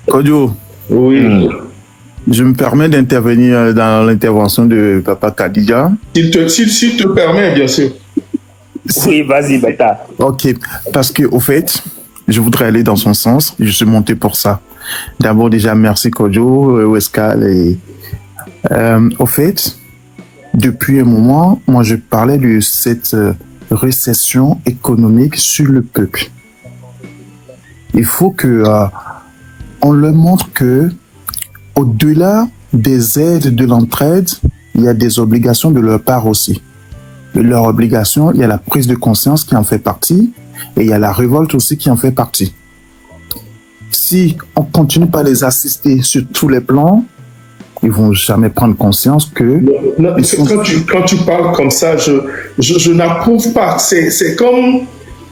Kodio, Oui. je me permets d'intervenir dans l'intervention de Papa Kadija. S'il te permet, bien sûr. Oui, vas-y, Bata. Ok, parce que au fait, je voudrais aller dans son sens. Je suis monté pour ça. D'abord, déjà, merci Kodio, Wescal. Au fait, depuis un moment, moi, je parlais de cette récession économique sur le peuple. Il faut que on leur montre que, au-delà des aides, de l'entraide, il y a des obligations de leur part aussi. De leur obligation, il y a la prise de conscience qui en fait partie et il y a la révolte aussi qui en fait partie. Si on continue pas à les assister sur tous les plans, ils vont jamais prendre conscience que... Non, quand tu parles comme ça, je n'approuve pas. C'est comme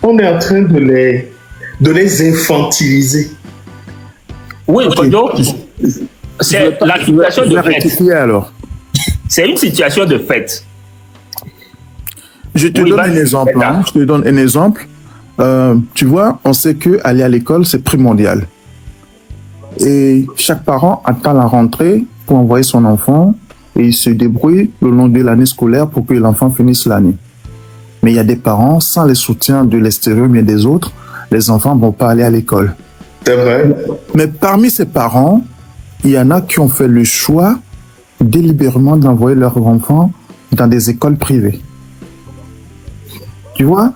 on est en train de les infantiliser. Oui, Ok. donc, c'est la situation de fait. Alors. C'est une situation de fait. Je te Oui, donne vas-y, un exemple. Beta. Je te donne un exemple. Tu vois, on sait que aller à l'école, c'est primordial. Et chaque parent attend la rentrée pour envoyer son enfant et il se débrouille le long de l'année scolaire pour que l'enfant finisse l'année. Mais il y a des parents, sans les soutiens de l'extérieur mais des autres, les enfants ne vont pas aller à l'école. C'est vrai. Mais parmi ces parents, il y en a qui ont fait le choix délibérément d'envoyer leurs enfants dans des écoles privées. Tu vois,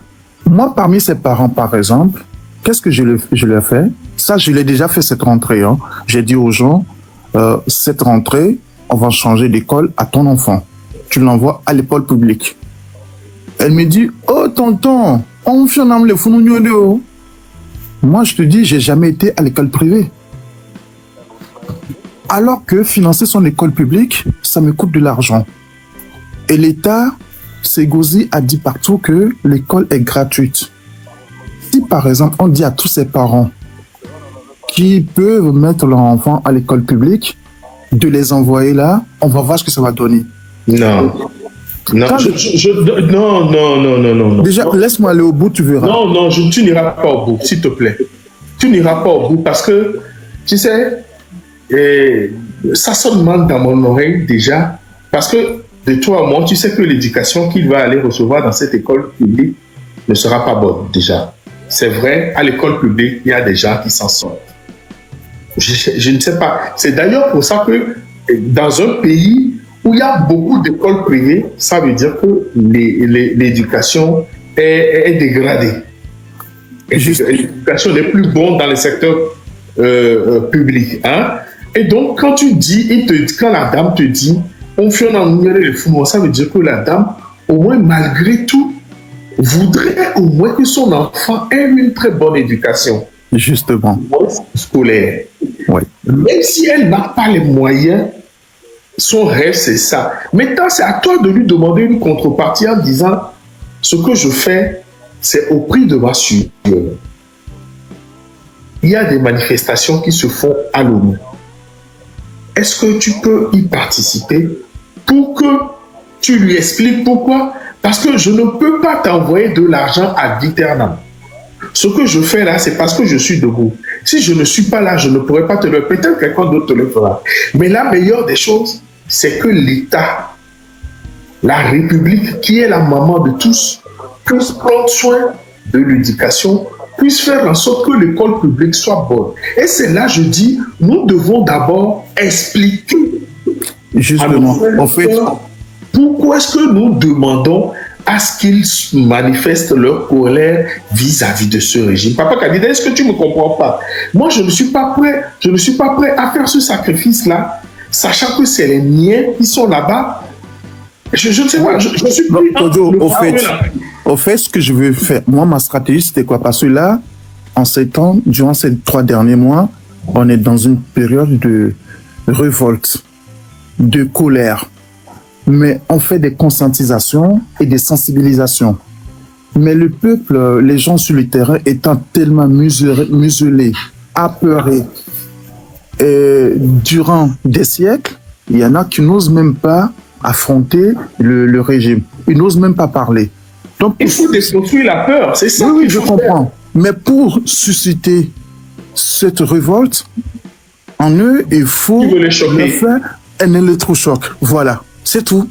moi, parmi ces parents, par exemple, qu'est-ce que je leur fais? Ça, je l'ai déjà fait cette rentrée. Hein. J'ai dit aux gens, cette rentrée, on va changer d'école à ton enfant. Tu l'envoies à l'école publique. Elle me dit, oh tonton, on fait un le founou. Moi, je te dis, j'ai jamais été à l'école privée. Alors que financer son école publique, ça me coûte de l'argent. Et l'État, Ségouzi a dit partout que l'école est gratuite. Si par exemple, on dit à tous ces parents qui peuvent mettre leur enfant à l'école publique, de les envoyer là, on va voir ce que ça va donner. Non. Non, non. Déjà, laisse-moi aller au bout, tu verras. Non, tu n'iras pas au bout, s'il te plaît. Tu n'iras pas au bout parce que, tu sais, ça sonne mal dans mon oreille déjà. Parce que de toi à moi, tu sais que l'éducation qu'il va aller recevoir dans cette école publique ne sera pas bonne déjà. C'est vrai, à l'école publique, il y a des gens qui s'en sortent. Je ne sais pas. C'est d'ailleurs pour ça que dans un pays où il y a beaucoup d'écoles privées, ça veut dire que l'éducation est dégradée. L'éducation n'est plus bonne dans le secteur public. Hein? Et donc, quand tu dis, quand la dame te dit, on fait en le fou, ça veut dire que la dame, au moins malgré tout, voudrait au moins que son enfant ait une très bonne éducation. Justement. Scolaire. Oui. Même si elle n'a pas les moyens, son rêve, c'est ça. Maintenant, c'est à toi de lui demander une contrepartie en disant, ce que je fais, c'est au prix de ma sueur. Il y a des manifestations qui se font à l'ONU. Est-ce que tu peux y participer pour que tu lui expliques pourquoi? Parce que je ne peux pas t'envoyer de l'argent ad vitam. Ce que je fais là, c'est parce que je suis debout. Si je ne suis pas là, je ne pourrais pas te le... Peut-être quelqu'un d'autre te le fera. Mais la meilleure des choses, c'est que l'État, la République, qui est la maman de tous, puisse prendre soin de l'éducation, puisse faire en sorte que l'école publique soit bonne. Et c'est là, je dis, nous devons d'abord expliquer Justement, en fait, pourquoi est-ce que nous demandons à ce qu'ils manifestent leur colère vis-à-vis de ce régime. Papa Kadida, est-ce que tu ne me comprends pas? Moi, je ne suis pas prêt à faire ce sacrifice-là, sachant que c'est les miens qui sont là-bas. Je ne sais pas, je suis plus... Au fait, ce que je veux faire, moi, ma stratégie, c'était quoi? Parce que là, en ces temps, durant ces 3 derniers mois, on est dans une période de révolte, de colère. Mais on fait des conscientisations et des sensibilisations. Mais le peuple, les gens sur le terrain étant tellement muselés, apeurés, durant des siècles, il y en a qui n'osent même pas affronter le régime. Ils n'osent même pas parler. Donc, il faut déconstruire la peur, c'est ça. Oui, je comprends. Mais pour susciter cette révolte en eux, il faut leur faire un électrochoc. Voilà, c'est tout.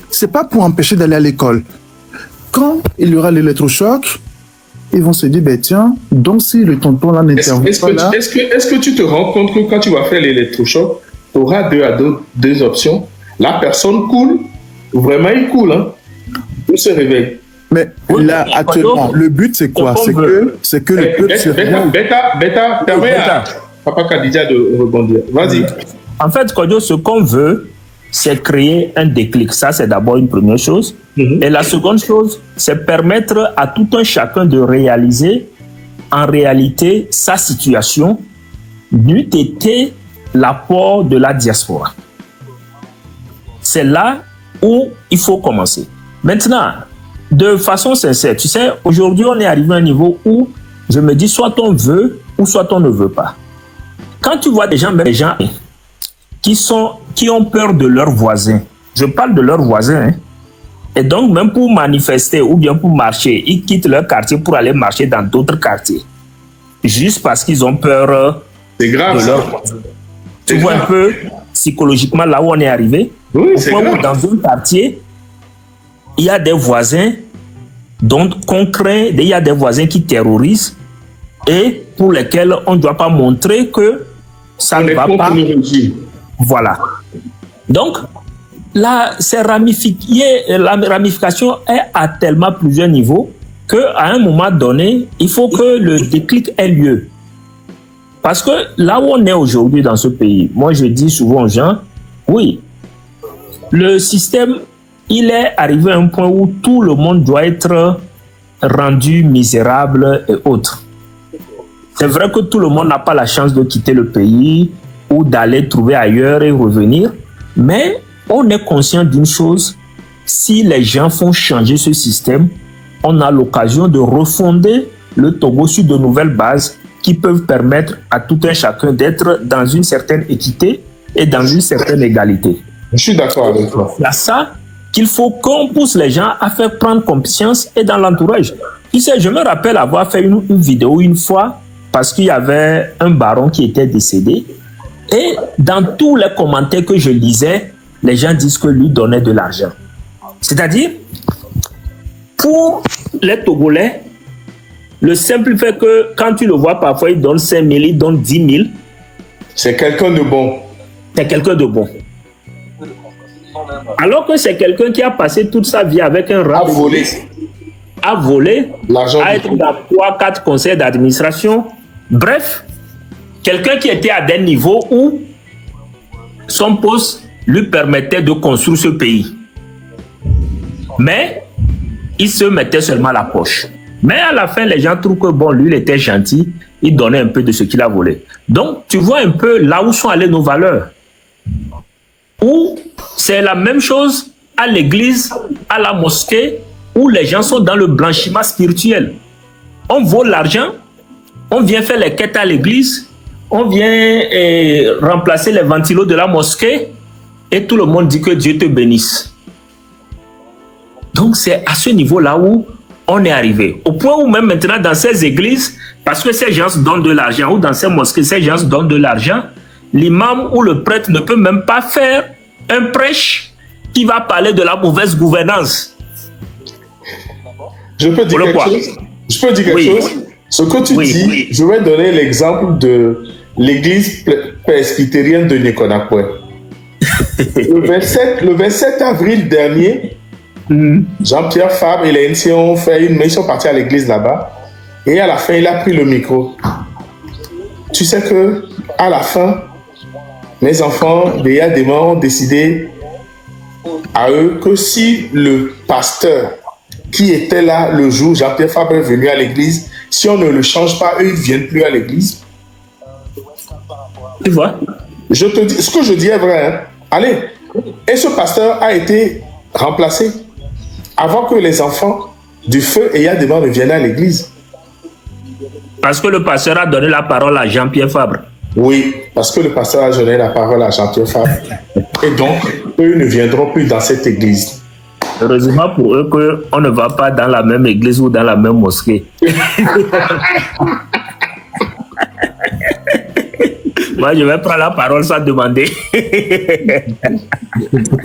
C'est pas pour empêcher d'aller à l'école. Quand il y aura l'électrochoc, ils vont se dire, ben tiens, donc si le tonton là n'intervient pas là... Est-ce que tu te rends compte que quand tu vas faire l'électrochoc, tu auras deux options. La personne coule, vraiment il coule, hein. Il se réveille. Mais là, actuellement, le but c'est quoi? C'est que le peuple se réveille. Permets à Papa Kadidja de rebondir. Vas-y. En fait, Kojo, ce qu'on veut, c'est créer un déclic. Ça, c'est d'abord une première chose. Et la seconde chose, c'est permettre à tout un chacun de réaliser en réalité sa situation n'eût été l'apport de la diaspora. C'est là où il faut commencer. Maintenant, de façon sincère, tu sais, aujourd'hui, on est arrivé à un niveau où je me dis soit on veut ou soit on ne veut pas. Quand tu vois des gens, même des gens qui ont peur de leurs voisins, je parle de leurs voisins, hein, et donc même pour manifester ou bien pour marcher, ils quittent leur quartier pour aller marcher dans d'autres quartiers, juste parce qu'ils ont peur de leurs voisins. Tu vois un peu psychologiquement là où on est arrivé. Oui, au point où dans un quartier, il y a des voisins dont on craint, il y a des voisins qui terrorisent et pour lesquels on ne doit pas montrer que ça ne va pas. Voilà. Donc, là, la ramification est à tellement plusieurs niveaux qu'à un moment donné, il faut que le déclic ait lieu. Parce que là où on est aujourd'hui dans ce pays, moi je dis souvent aux gens, oui, le système, il est arrivé à un point où tout le monde doit être rendu misérable et autres. C'est vrai que tout le monde n'a pas la chance de quitter le pays ou d'aller trouver ailleurs et revenir, mais on est conscient d'une chose, si les gens font changer ce système, on a l'occasion de refonder le Togo sur de nouvelles bases qui peuvent permettre à tout un chacun d'être dans une certaine équité et dans une certaine égalité. Je suis d'accord avec toi. C'est à ça qu'il faut qu'on pousse les gens à faire prendre conscience et dans l'entourage. Tu sais, je me rappelle avoir fait une vidéo une fois parce qu'il y avait un baron qui était décédé et dans tous les commentaires que je lisais, les gens disent que lui donnait de l'argent. C'est-à-dire, pour les Togolais, le simple fait que quand tu le vois parfois, il donne 5 000, il donne 10 000. C'est quelqu'un de bon. C'est quelqu'un de bon. Alors que c'est quelqu'un qui a passé toute sa vie avec un rap. À voler, à être dans 3-4 conseils d'administration. Bref, quelqu'un qui était à des niveaux où son poste lui permettait de construire ce pays. Mais il se mettait seulement à la poche. Mais à la fin, les gens trouvent que bon, lui, il était gentil, il donnait un peu de ce qu'il a volé. Donc, tu vois un peu là où sont allées nos valeurs. Où c'est la même chose à l'église, à la mosquée, où les gens sont dans le blanchiment spirituel. On vole l'argent, on vient faire les quêtes à l'église, on vient remplacer les ventilos de la mosquée, et tout le monde dit que Dieu te bénisse. Donc, c'est à ce niveau-là où on est arrivé. Au point où même maintenant, dans ces églises, parce que ces gens donnent de l'argent, ou dans ces mosquées, ces gens donnent de l'argent, l'imam ou le prêtre ne peut même pas faire un prêche qui va parler de la mauvaise gouvernance. Je peux dire quelque chose? Je peux dire quelque chose? Ce que tu dis, je vais donner l'exemple de l'église presbytérienne de Nikonakwe. Le 27 avril dernier, Jean-Pierre Fabre et l'ANC ont fait ils sont partis à l'église là-bas et à la fin il a pris le micro. Tu sais que à la fin, mes enfants des Yadema ont décidé à eux que si le pasteur qui était là le jour Jean-Pierre Fabre est venu à l'église, si on ne le change pas, eux ils ne viennent plus à l'église. Tu vois? Je te dis, ce que je dis est vrai. Hein? Allez, et ce pasteur a été remplacé avant que les enfants du feu et Yadema ne viennent à l'église. Parce que le pasteur a donné la parole à Jean-Pierre Fabre. Oui, parce que le pasteur a donné la parole à Jean-Pierre Fabre. Et donc, eux ne viendront plus dans cette église. Heureusement pour eux qu'on ne va pas dans la même église ou dans la même mosquée. Moi, je vais prendre la parole sans demander.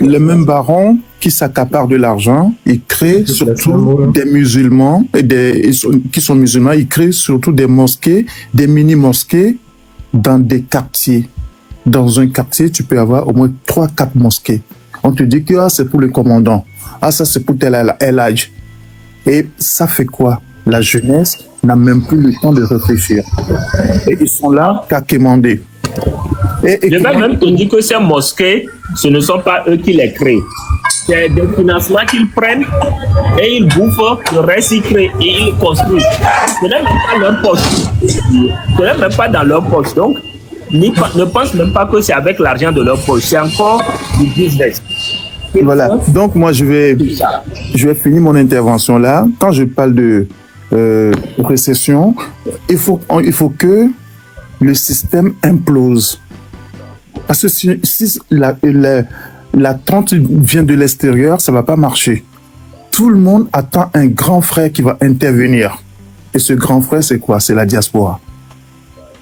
Le même baron qui s'accapare de l'argent, il crée surtout des musulmans, qui sont musulmans, il crée surtout des mosquées, des mini-mosquées dans des quartiers. Dans un quartier, tu peux avoir au moins 3-4 mosquées. On te dit que c'est pour le commandant. Ah, ça c'est pour tel Hadj. Et ça fait quoi? La jeunesse n'a même plus le temps de réfléchir. Et ils sont là qu'à quémander. Je vais même te dire que ces mosquées, ce ne sont pas eux qui les créent. C'est des financements qu'ils prennent et ils bouffent, le reste ils créent et ils construisent. Ce n'est même pas leur poche. Ce n'est même pas dans leur poche. Donc, ne pense même pas que c'est avec l'argent de leur poche. C'est encore du business. Voilà. Donc, moi, je vais finir mon intervention là. Quand je parle de récession, il faut que le système implose. Parce que si la tente vient de l'extérieur, ça ne va pas marcher. Tout le monde attend un grand frère qui va intervenir. Et ce grand frère, c'est quoi? C'est la diaspora.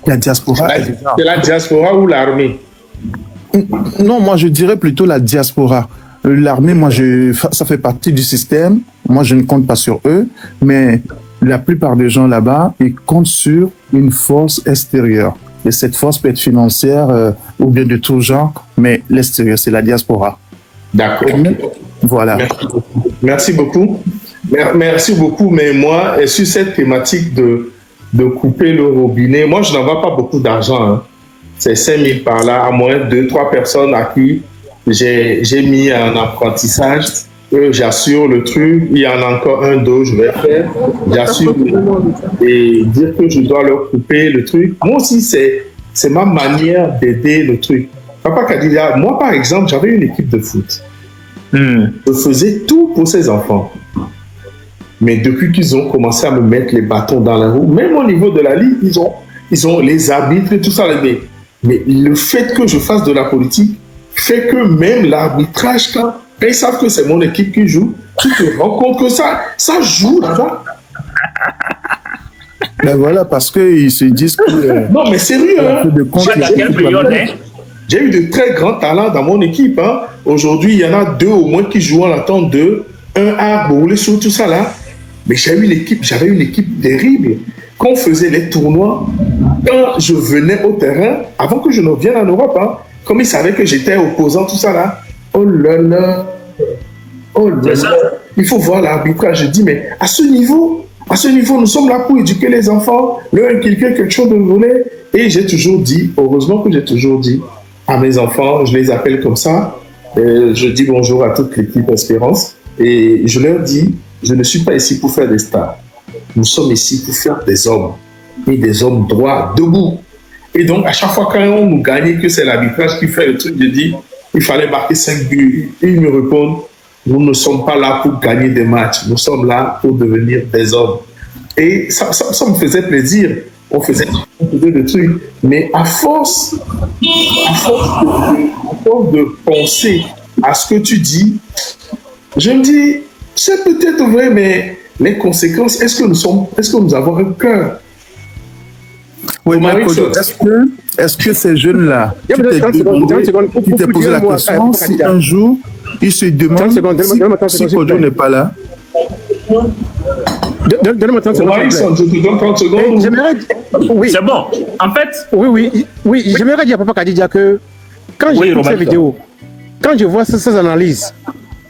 La diaspora. C'est la diaspora ou l'armée? Non, moi, je dirais plutôt la diaspora. L'armée, moi, ça fait partie du système. Moi, je ne compte pas sur eux. Mais la plupart des gens là-bas, ils comptent sur une force extérieure. Et cette force peut être financière ou bien de tout genre, mais l'extérieur, c'est la diaspora. D'accord. Voilà. Merci beaucoup. Merci beaucoup. Mais moi, sur cette thématique de couper le robinet, moi, je n'en vois pas beaucoup d'argent. Hein. C'est 5 000 par là, à moins de 2-3 personnes à qui j'ai mis un apprentissage. J'assure le truc. Il y en a encore un, deux, je vais faire. J'assure. Et dire que je dois leur couper le truc. Moi aussi, c'est ma manière d'aider le truc. Papa Kadija, moi, par exemple, j'avais une équipe de foot. Je faisais tout pour ces enfants. Mais depuis qu'ils ont commencé à me mettre les bâtons dans la roue, même au niveau de la ligue, ils ont les arbitres et tout ça. Mais le fait que je fasse de la politique fait que même l'arbitrage, quand ils savent que c'est mon équipe qui joue, tu te rends compte que ça joue là-bas. Ben voilà, parce qu'ils se disent que... non, mais sérieux, hein? J'ai eu de très grands talents dans mon équipe. Hein? Aujourd'hui, il y en a 2 au moins qui jouent en attente de un à rouler sur tout ça là. Mais j'avais une équipe terrible. Quand on faisait les tournois, quand je venais au terrain, avant que je ne vienne en Europe, hein, comme ils savaient que j'étais opposant, tout ça là, oh là là, il faut voir l'arbitrage. Je dis, mais à ce niveau, nous sommes là pour éduquer les enfants, leur inculquer quelque chose de voler. Et j'ai toujours dit, heureusement que j'ai toujours dit à mes enfants, je les appelle comme ça, je dis bonjour à toute l'équipe Espérance, et je leur dis, je ne suis pas ici pour faire des stars. Nous sommes ici pour faire des hommes, et des hommes droits, debout. Et donc, à chaque fois quand on nous gagne, que c'est l'arbitrage qui fait le truc, je dis, il fallait marquer 5 buts. Et ils me répondent, nous ne sommes pas là pour gagner des matchs, nous sommes là pour devenir des hommes. Et ça me faisait plaisir. On faisait des trucs. Mais à force de penser à ce que tu dis, je me dis, c'est peut-être vrai, mais les conséquences, est-ce que nous avons un cœur? Oui, mais est-ce que ces jeunes-là, tu t'es posé la question, si un jour, ils se demandent si Kojo n'est pas là? Donne-moi 30 secondes. Je te donne 30 secondes. Oui. C'est bon. En fait... Oui, j'aimerais dire à Papa Kadija que quand j'écoute ces vidéos, quand je vois ces analyses,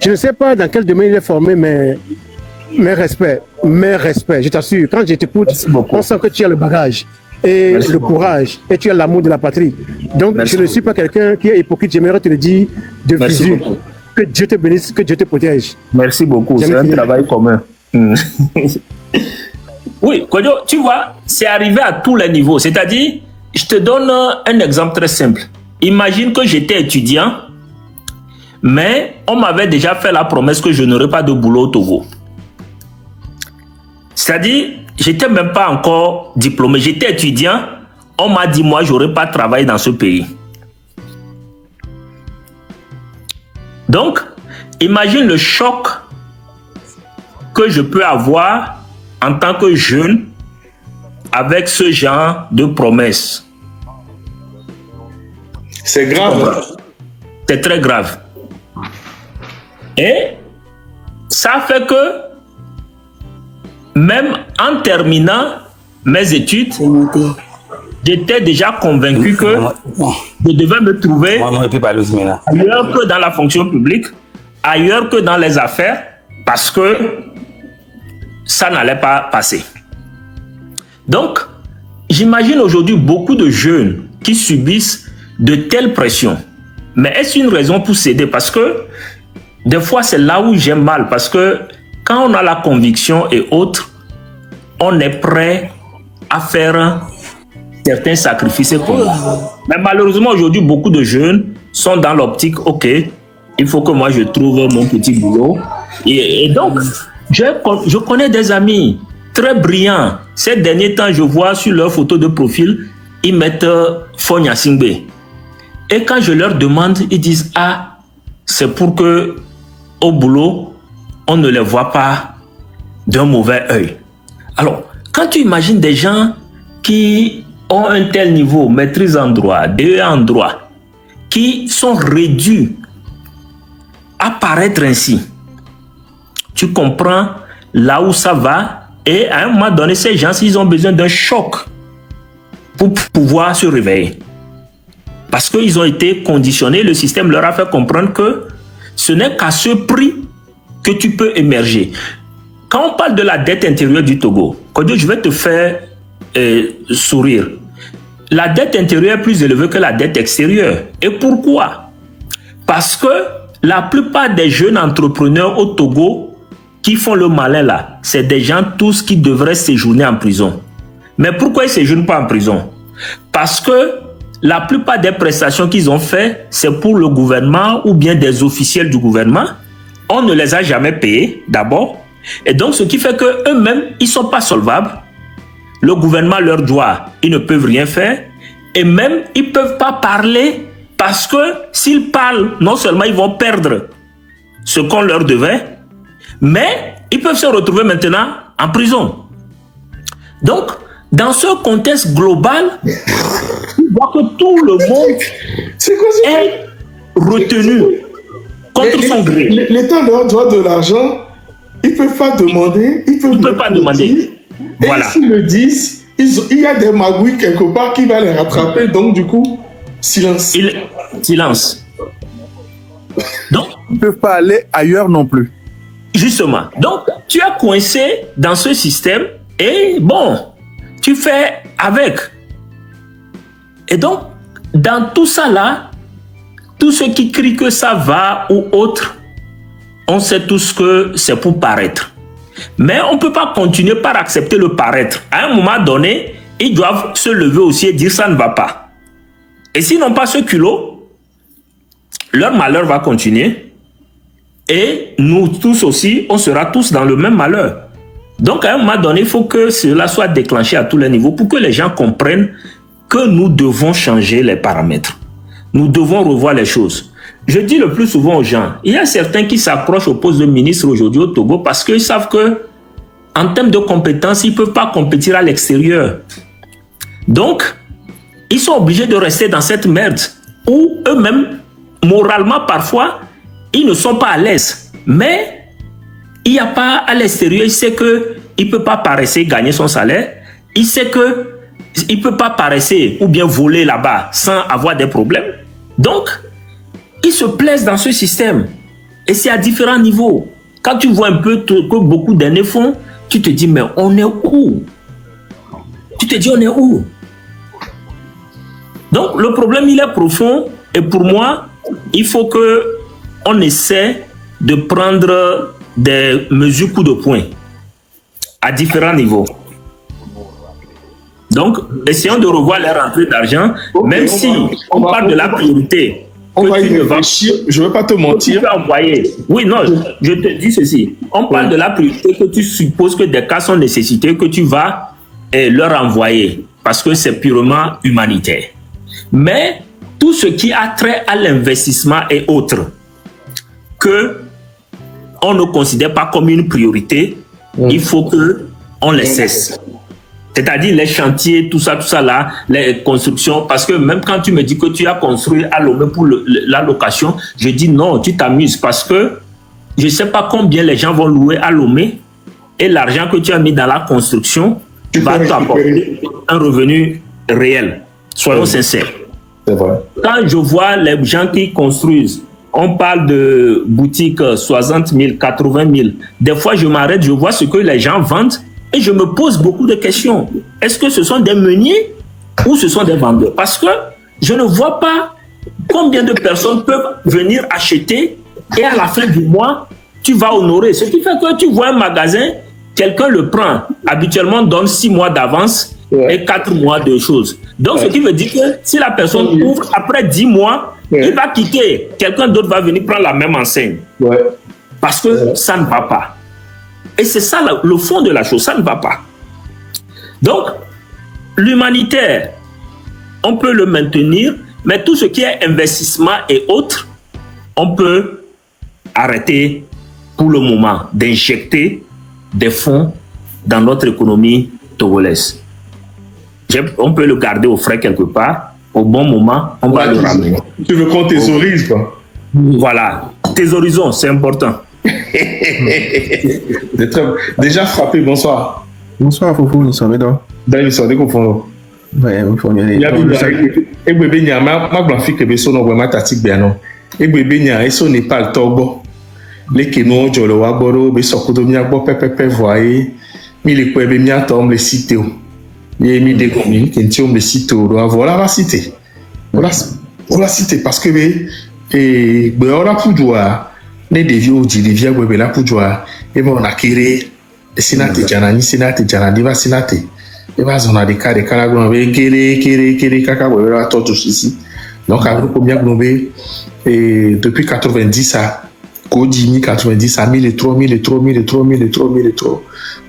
je ne sais pas dans quel domaine il est formé, mais respect, je t'assure. Quand je t'écoute, on sent que tu as le bagage et le courage et tu as l'amour de la patrie. Donc, je ne suis pas quelqu'un qui est hypocrite. J'aimerais te le dire de visu. Que Dieu te bénisse, que Dieu te protège. Merci beaucoup. C'est un travail commun. Oui, Kojo, tu vois, c'est arrivé à tous les niveaux. C'est-à-dire, je te donne un exemple très simple. Imagine que j'étais étudiant, mais on m'avait déjà fait la promesse que je n'aurais pas de boulot au Togo. C'est-à-dire, j'étais même pas encore diplômé, j'étais étudiant. On m'a dit, moi, j'aurais pas travaillé dans ce pays. Donc, imagine le choc que je peux avoir en tant que jeune avec ce genre de promesses. C'est grave. C'est très grave. Et ça fait que même en terminant mes études, j'étais déjà convaincu que je devais me trouver ailleurs que dans la fonction publique, ailleurs que dans les affaires, parce que ça n'allait pas passer. Donc, j'imagine aujourd'hui beaucoup de jeunes qui subissent de telles pressions. Mais est-ce une raison pour céder? Parce que des fois, c'est là où j'ai mal. Parce que quand on a la conviction et autres, on est prêt à faire certains sacrifices. Mais malheureusement, aujourd'hui, beaucoup de jeunes sont dans l'optique, ok, il faut que moi je trouve mon petit boulot. Et donc, je connais des amis très brillants. Ces derniers temps, je vois sur leur photo de profil, ils mettent Fonya Singbe. Et quand je leur demande, ils disent, ah, c'est pour que au boulot, on ne les voit pas d'un mauvais œil. Alors, quand tu imagines des gens qui ont un tel niveau, maîtrise en droit, DE en droit, qui sont réduits à paraître ainsi, tu comprends là où ça va. Et à un moment donné, ces gens, ils ont besoin d'un choc pour pouvoir se réveiller. Parce qu'ils ont été conditionnés, le système leur a fait comprendre que ce n'est qu'à ce prix que tu peux émerger. Quand on parle de la dette intérieure du Togo, Kodio, je vais te faire sourire. La dette intérieure est plus élevée que la dette extérieure. Et pourquoi? Parce que la plupart des jeunes entrepreneurs au Togo qui font le malin là, c'est des gens tous qui devraient séjourner en prison. Mais pourquoi ils ne séjournent pas en prison? Parce que la plupart des prestations qu'ils ont fait, c'est pour le gouvernement ou bien des officiels du gouvernement. On ne les a jamais payés d'abord. Et donc, ce qui fait qu'eux-mêmes, ils ne sont pas solvables. Le gouvernement leur doit, ils ne peuvent rien faire. Et même, ils ne peuvent pas parler parce que s'ils parlent, non seulement ils vont perdre ce qu'on leur devait, mais ils peuvent se retrouver maintenant en prison. Donc, dans ce contexte global, tu vois que tout le monde est retenu contre son gré. L'État leur doit de l'argent, ils ne peuvent pas demander. Ils ne peuvent pas demander. Voilà. Et s'ils le disent, il y a des magouilles quelque part qui va les rattraper. Donc, du coup, silence. Silence. Donc, ils ne peuvent pas aller ailleurs non plus. Justement. Donc, tu es coincé dans ce système et bon, tu fais avec. Et donc, dans tout ça là, tous ceux qui crient que ça va ou autre, on sait tous que c'est pour paraître. Mais on ne peut pas continuer par accepter le paraître. À un moment donné, ils doivent se lever aussi et dire ça ne va pas. Et s'ils n'ont pas ce culot, leur malheur va continuer. Et nous tous aussi, on sera tous dans le même malheur. Donc, à un moment donné, il faut que cela soit déclenché à tous les niveaux pour que les gens comprennent que nous devons changer les paramètres. Nous devons revoir les choses. Je dis le plus souvent aux gens, il y a certains qui s'accrochent au poste de ministre aujourd'hui au Togo parce qu'ils savent que, en termes de compétences, ils ne peuvent pas compétir à l'extérieur. Donc, ils sont obligés de rester dans cette merde où eux-mêmes, moralement parfois, ils ne sont pas à l'aise. Mais il n'y a pas à l'extérieur, il sait qu'il ne peut pas paraisser gagner son salaire. Il sait qu'il ne peut pas paraisser ou bien voler là-bas sans avoir des problèmes. Donc, ils se plaisent dans ce système. Et c'est à différents niveaux. Quand tu vois un peu que beaucoup d'aînés font, tu te dis, mais on est où? Tu te dis, on est où? Donc, le problème, il est profond. Et pour moi, il faut qu'on essaie de prendre des mesures coup de poing à différents niveaux. Donc, essayons de revoir les rentrées d'argent, même si on parle de la priorité. On va y réfléchir, je ne veux pas te mentir. Oui, non, je te dis ceci. On parle de la priorité que tu supposes que des cas sont nécessités, que tu vas leur envoyer, parce que c'est purement humanitaire. Mais tout ce qui a trait à l'investissement et autres, que on ne considère pas comme une priorité, il faut qu'on les cesse. C'est-à-dire les chantiers, tout ça là, les constructions. Parce que même quand tu me dis que tu as construit à Lomé pour la location, je dis non, tu t'amuses. Parce que je ne sais pas combien les gens vont louer à Lomé et l'argent que tu as mis dans la construction va t'apporter un revenu réel. Soyons sincères. C'est vrai. Quand je vois les gens qui construisent, on parle de boutiques 60 000, 80 000. Des fois, je m'arrête, je vois ce que les gens vendent et je me pose beaucoup de questions. Est-ce que ce sont des meuniers ou ce sont des vendeurs? Parce que je ne vois pas combien de personnes peuvent venir acheter et à la fin du mois, tu vas honorer. Ce qui fait que tu vois un magasin, quelqu'un le prend, habituellement donne 6 mois d'avance et 4 mois de choses. Donc, ce qui veut dire que si la personne ouvre après 10 mois, il va quitter. Quelqu'un d'autre va venir prendre la même enseigne. Parce que ça ne va pas. Et c'est ça le fond de la chose, ça ne va pas. Donc, l'humanitaire, on peut le maintenir, mais tout ce qui est investissement et autres, on peut arrêter pour le moment d'injecter des fonds dans notre économie togolaise. On peut le garder au frais quelque part. Au bon moment, on va le ramener. Tu veux qu'on thésaurise, quoi? Voilà. Thésaurisons, c'est important. Déjà frappé, bonsoir. Bonsoir, Fofo, nous sommes là. Dans l'histoire, dès qu'on fait. Ouais, il faut Il y a des bébés, il y a ma grand-fille qui est sur nos vraiment tactique bien non. Et bébé, il y a sur Népal, Togo. Les Kénons, Jolo, Waboro, Besoko, Miabo, Pepe, voyez. Mais les Kouébé, Miatom, les cités. Il y a mis des communes qui ont les cités. Voilà la cité. Voilà la cité parce que, et, on a pu jouer. Les déviaux, les vieux, là pour jouer. Et bon, on a créé. Sinate, Janani, Sinate, Janani, va Sinate. Et va, on a des cas, kéré, kaka, voilà, tout ici. Donc, à vous, combien globé, et depuis 90 à Kodini, 90 à 1003,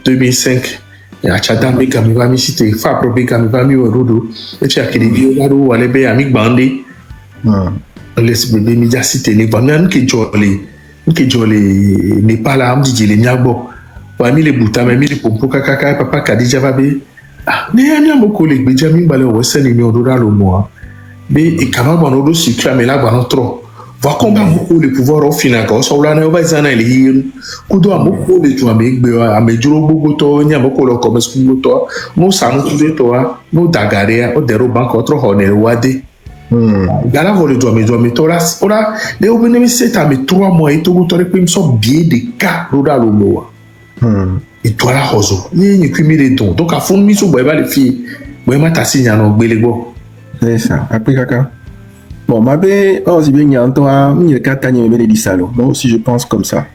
2005. Et à Tchadam, Begami, va me citer, Fabre, Begami, va me Rodo. Et puis, à Kédévi, là, où elle est avec Bandé. On laisse bébé, média cité, les bandes qui jolent, n'est pas là, on dit les miabo. Parmi les boutons, mais les pompos, kaka, papa, Kadija, babé. Ah, mais il y a beaucoup de Benjamin Balé, Western Union, Doral au mois. Mais et quand même, on a aussi clamé là, on a trop. Voir combien beaucoup de pouvoirs au final, quand on a un bazar, il y a beaucoup de gens, mais beaucoup de gens, beaucoup de commerce, nous sommes tous toi, nous dagarea, au déroban contre Honor Wade. Gala vole doit mais tora ora les obénémis c'est à mes 3 mois et tout aurait pu me sont bien des cas rural au mois. Et toi la roso ni qui les dons donc à fond mi so boy les filles boy ma ta signa no gbelego. C'est ça après kaka. Bon ma bé on si bien en toi mi ka tani me les salo. Moi aussi je pense comme ça.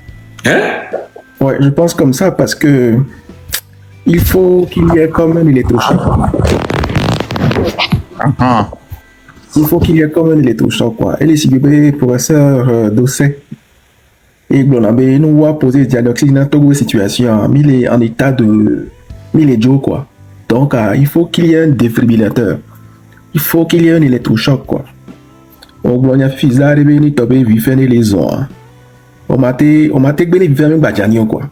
Ouais, je pense comme ça parce que il faut qu'il y ait quand même l'électrochoc. Il faut qu'il y ait comme un électrochoc, quoi. Et les cibébés, professeur Dossé, et Blonabé, nous va poser le diagnostic dans toute situation, mais il est en état de. Mais il est Joe, quoi. Donc, il faut qu'il y ait un défibrillateur. Il faut qu'il y ait un électrochoc, quoi. On va faire ça, ni tobé, vifé, ni les os. On m'a été béni, vifé, même badjanio, quoi.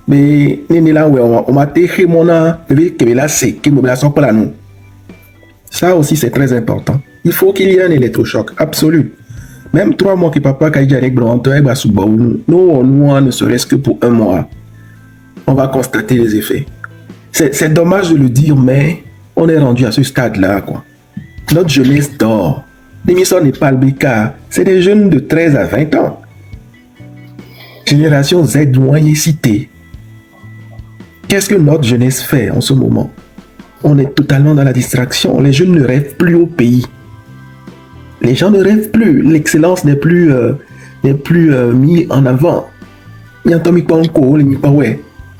Mais, ni là, on m'a été rémona, que là, c'est, qui me la sont pas là, nous. Ça aussi, c'est très important. Il faut qu'il y ait un électrochoc, absolu. Même 3 mois que papa a dit avec Blanton, nous, ne serait-ce que pour 1 mois, on va constater les effets. C'est dommage de le dire, mais on est rendu à ce stade-là, quoi. Notre jeunesse dort. L'émission n'est pas le béca. C'est des jeunes de 13 à 20 ans. Génération Z, moyen cité. Qu'est-ce que notre jeunesse fait en ce moment? On est totalement dans la distraction. Les jeunes ne rêvent plus au pays. Les gens ne rêvent plus. L'excellence n'est plus mise en avant. Il y a un temps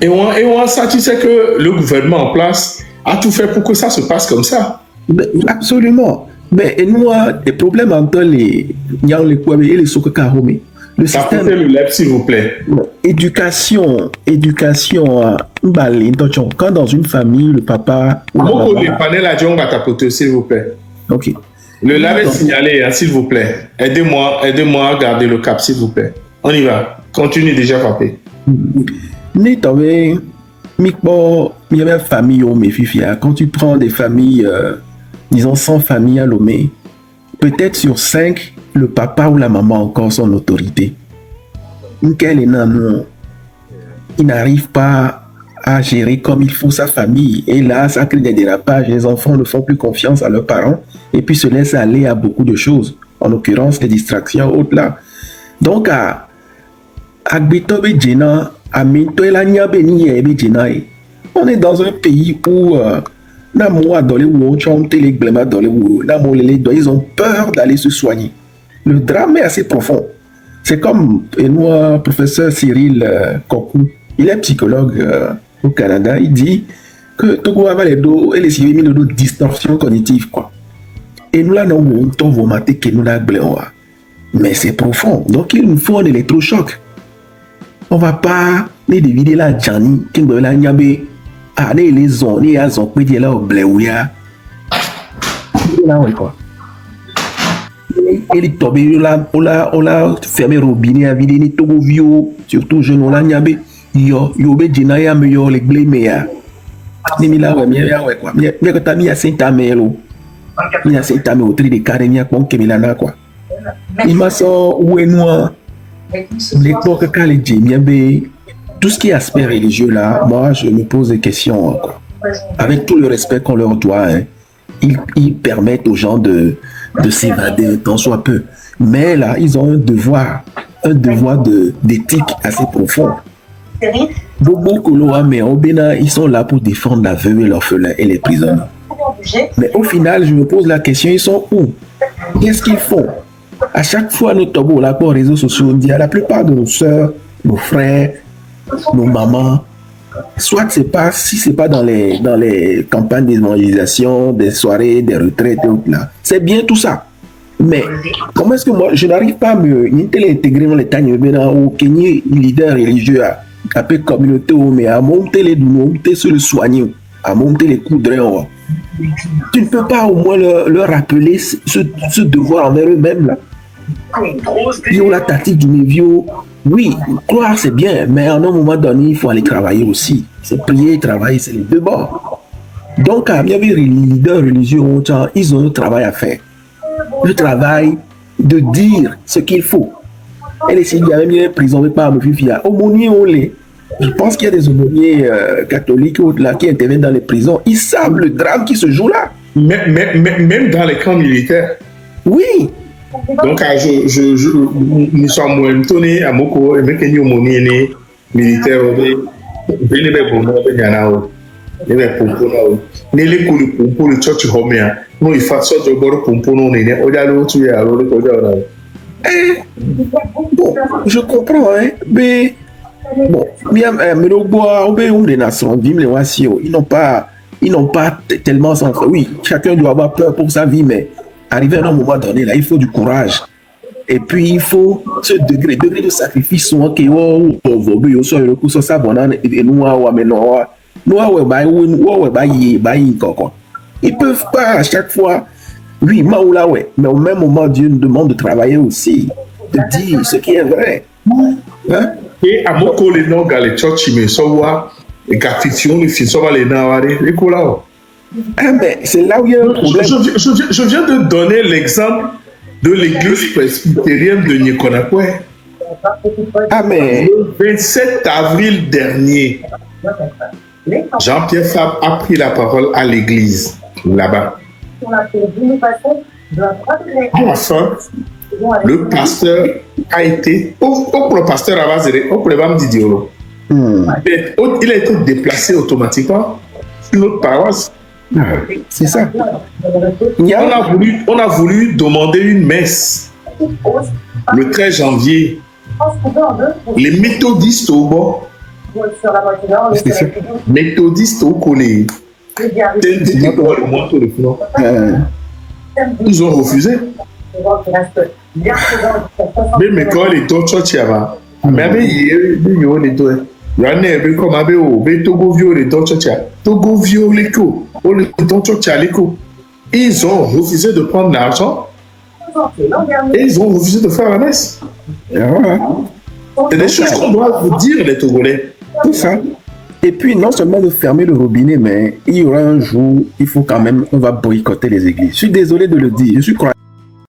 Et ça, tu sais que le gouvernement en place a tout fait pour que ça se passe comme ça. Mais, absolument. Mais nous avons des problèmes entre les Kouabé et les Sokokarome. Le système. Le lève, s'il vous plaît. Éducation. Quand dans une famille, le papa. Les panels à John va tapoter, s'il vous plaît. Ok. Le lave est signalé, hein, s'il vous plaît. Aidez-moi à garder le cap, s'il vous plaît. On y va. Continue déjà, papi. il y avait une famille au Méfifia. Quand tu prends des familles, disons 100 familles à Lomé, peut-être sur 5, le papa ou la maman a encore son autorité. Il n'arrive pas à gérer comme il faut sa famille. Et là, ça crée des dérapages. Les enfants ne font plus confiance à leurs parents et puis se laissent aller à beaucoup de choses. En l'occurrence, les distractions autres là. Donc, on est dans un pays où ils ont peur d'aller se soigner. Le drame est assez profond. C'est comme moi, professeur Cyril Kokou, il est psychologue au Canada, il dit que Togo avait les dos et les civils de distorsion cognitive, quoi. Et nous là, nous avons que nous avons. Mais c'est profond. Donc il nous faut un électrochoc. On va pas les divider la Johnny, qui veut la niabe, les zones, les azons, puis là au bléouya. Là, on est quoi? Et les tombés là, on l'a fermé robinet à vider les Togo vieux, surtout jeunes, on l'a niabe. Yo be jina ya me yo le blé me ya ni mi la we mi ya we quoi mi ko ta mi ya senta me lo mi ya senta me au tri de carré mi ya kon ke mi la na quoi il m'a so we noir l'époque quand les jimi be tout ce qui est aspect religieux là, moi je me pose des questions quoi. Avec tout le respect qu'on leur doit, hein, ils permettent aux gens de s'évader tant soit peu, mais là ils ont un devoir d'éthique assez profond. Beaucoup mais au Bénin, ils sont là pour défendre la veuve et l'orphelin et les prisonniers. Mais au final, je me pose la question, ils sont où? Qu'est-ce qu'ils font? À chaque fois, nous tombons là pour les réseaux sociaux, on dit à la plupart de nos soeurs, nos frères, nos mamans, soit c'est pas, si c'est pas dans les campagnes d'évangélisation, des soirées, des retraites, là, c'est bien tout ça. Mais comment est-ce que moi, je n'arrive pas à me intégrer dans les Tagnes Bénin ou Kenya, leader religieux à peu communauté, mais à monter les douleurs, à monter sur le soigner, à monter les coups de rein. Tu ne peux pas au moins leur rappeler ce devoir envers eux-mêmes là. Ils ont la tactique du mévio. Oui, croire c'est bien, mais à un moment donné, il faut aller travailler aussi. C'est prier et travailler, c'est les deux bords. Donc, il y avait les leaders religieux, ils ont un travail à faire. Le travail de dire ce qu'il faut. Et s'il y avait bien prison par me fifia, aumônier on l'est. Je pense qu'il y a des aumôniers catholiques là, qui interviennent dans les prisons. Ils savent le drame qui se joue là. Même dans les camps militaires. Oui. Donc, nous sommes moins étonnés à Moko, et même que nous aumôniers militaires, nele kuli pompo le church homia no ifa so de boro pompo no ne ojalo tu ya ro ko jara bon je comprends hein mais bon mais le bois des nations vivent les wasio ils n'ont pas tellement sans oui chacun doit avoir peur pour sa vie mais arrivé à un moment donné là il faut du courage et puis il faut ce degré de sacrifice soit que on soit le coup ça bonne et nous mais non ils peuvent pas à chaque fois, oui, mais au même moment, Dieu nous demande de travailler aussi, de dire ce qui est vrai. Hein? Et à mon collègue, les noms, les church, mais ça va, les cafitions, les filles, ça va les noms, les colas. Mais c'est là où il y a un problème. Je viens de donner l'exemple de l'église presbytérienne de Nikonakwe. Mais le 27 avril dernier, Jean-Pierre Fabre a pris la parole à l'église, là-bas. À la fin, le pasteur a été, le pasteur Avazere, au problème d'Idiolo. Il a été déplacé automatiquement sur notre paroisse. C'est ça. On a voulu demander une messe le 13 janvier. Les méthodistes au bord. Méthodistes au collège. Ils ont refusé. Mais quand les torchons tiava, mais avec yo les deux, y'en comme avec au Togo vieux les torchons tia, Togo vieux les co, ou les torchons tia les co. Ils ont refusé de prendre l'argent et ils ont refusé de faire la messe. C'est des choses qu'on doit vous dire les Togolais. C'est ça. Et puis, non seulement de fermer le robinet, mais il y aura un jour, il faut quand même, on va boycotter les églises. Je suis désolé de le dire, je suis croyant.